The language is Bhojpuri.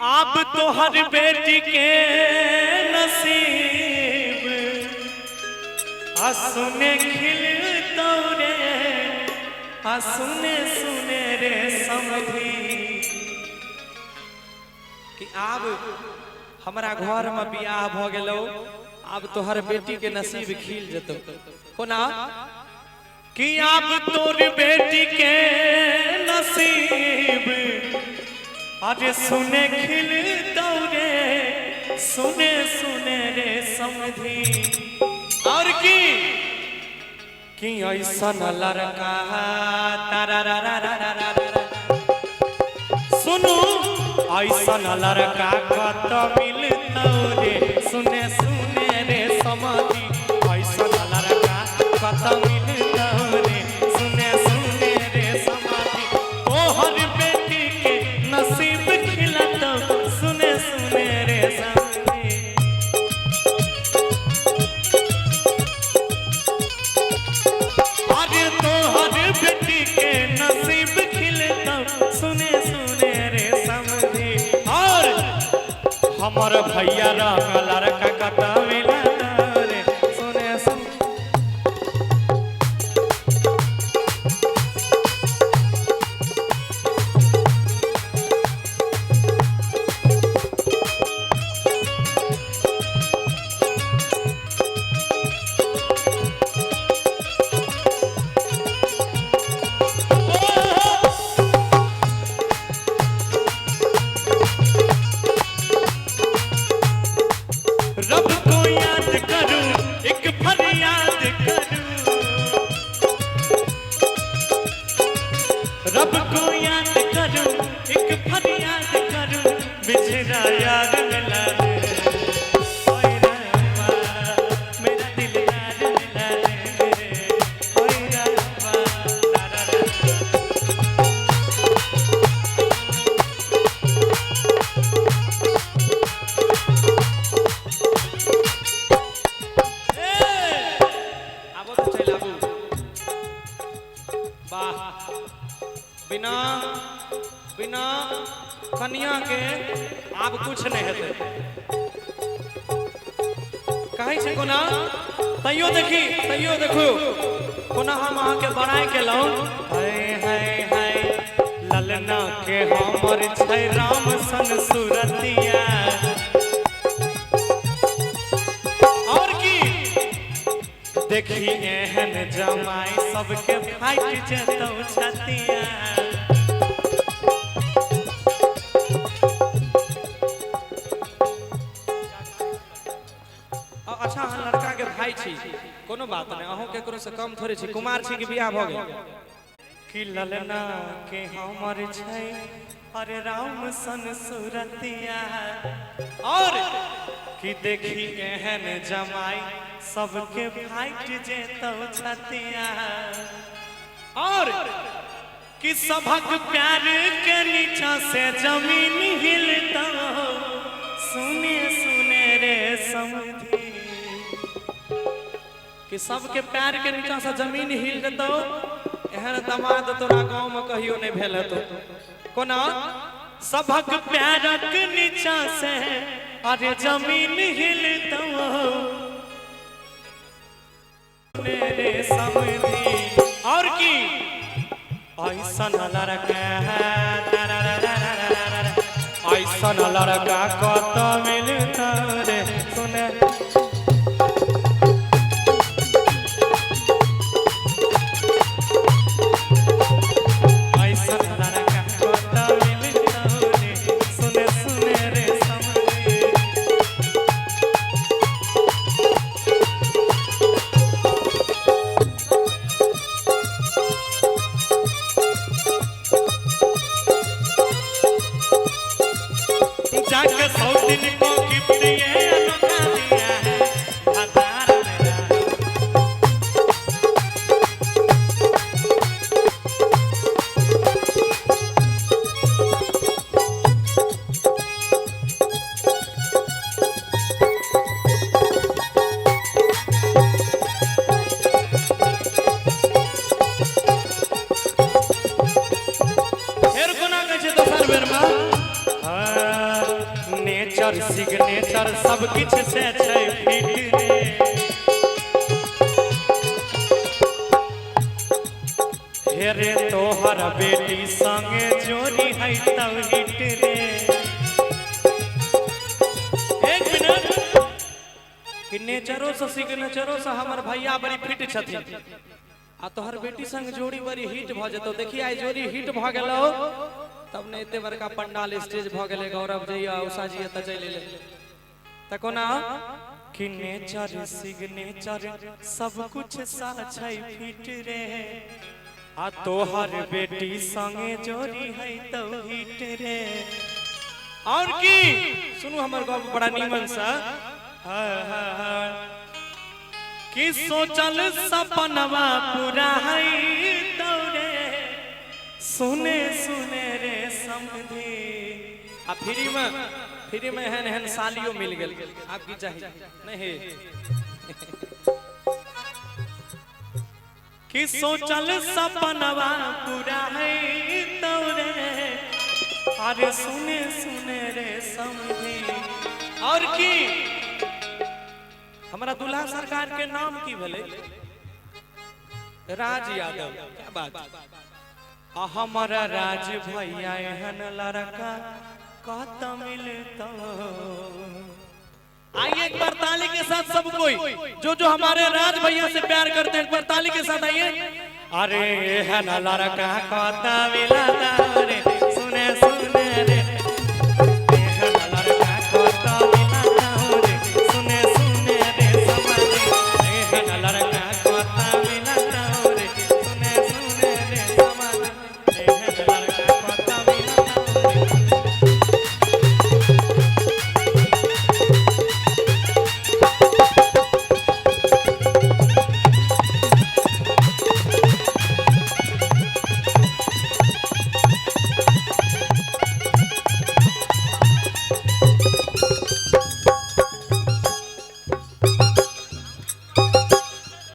आप तो हर बेटी के नसीब सुने खिल तौरे सुने सुने रे समधी कि आब हमारा घर में बियाह भ गेलो अब तोहर बेटी के नसीब खिल जतो कोना कि अब तोर बेटी के नसीब अरे सुने खिल तौरे सुने सुने रे समधी और कि ऐसा लड़का सुनो ऐसा लड़का कत मिलता रे सुने सुने रे समधी ऐसा लड़का कत मिलता रे सुने सुने रे समधी तोहर बेटी के नसीब खिलता सुने सुने रे समधी अरे तोहर बेटी के नसीब खिलता सुने सुने रे समधी और हमर भैया रंग लड़का कता मिला रे सुने सुने रब को याद करूं एक फरियाद करूं रब को याद करूं एक फरियाद करूं बिछड़ा यार मिला रे ओए रब्बा मेरा दिल यार मिला रे ओए रब्बा बिना बिना कन्या के आप कुछ नहीं हेते कहे छै कोना तैयो देखो कोना हम अहाँ के बड़ाई केलौं हाय हाय हाय ललना के हमर छै राम सन सूरतिया और की देखी एहन जमाई सबके फाइट जतौ छतिया अच्छा लड़का के भाई छी कोनो बात नहीं अहों केकरो से कम थोड़े छी कुमार छी कि बियाह भ गेल कि ललना के हमर छै अरे राम सन सूरतिया और कि देखी एहन जमाई सबके फाइट जेतौ छतिया और कि सबक प्यार के नीचा से जमीन हिलता सुने सुने रे समधी कि सबके प्यार के नीचा से जमीन हिल जतो एहन दामाद तोरा गांव में कहियो नहीं भेल तो कोना सबक प्यारक नीचा से अरे जमीन हिलता मेरे समधी और की ऐसा लड़का ऐसा लड़का कत मिलता रे सुने ऐसा लड़का कत मिलता रे सुने सुने रे समधी जाके 100 दिन को गिफ्ट ये अनोखा दिया है भतार मेरा फिर कोना कहै छै दोसर बेर में नेचर सिग्नेचर सब किछ से छै फिट रे हे रे तोहर बेटी संगे जोड़ी है तब हिट रे। एक मिनट कि नेचरो से सिग्नेचरो से हमर भैया बड़ी फिट छथिन आ तोहर बेटी संग जोड़ी बड़ी हिट भ जतो। देखिए आई जोड़ी हिट भ गेलो तब ने एते बड़का पंडाल स्टेज भ गेले गौरव जइया उषा जी त चल ले त कोना कि नेचर सिग्नेचर सब कुछ सा छै फिट रे आ तोहर बेटी संगे जोड़ी है तो हिट रे। और की सुनु हमर गप बड़ा नीमन सा कि सोचल सपनवा पूरा है तोरे सुने सुने रे समधी आ फ्री में हन हन सालियो मिल गेल आपकी चाहिए नहीं कि सोचल सपनवा पूरा है तोरे अरे सुने सुने रे समधी। और की हमारा दूल्हा सरकार के नाम की भले राज यादव क्या बात हमारा राज भैया एहन लड़का कत मिलता। आइए एक बार ताली के साथ सब कोई जो हमारे राज भैया से प्यार करते हैं एक बार ताली के साथ आइए। अरे है ना लड़का कत मिलता रे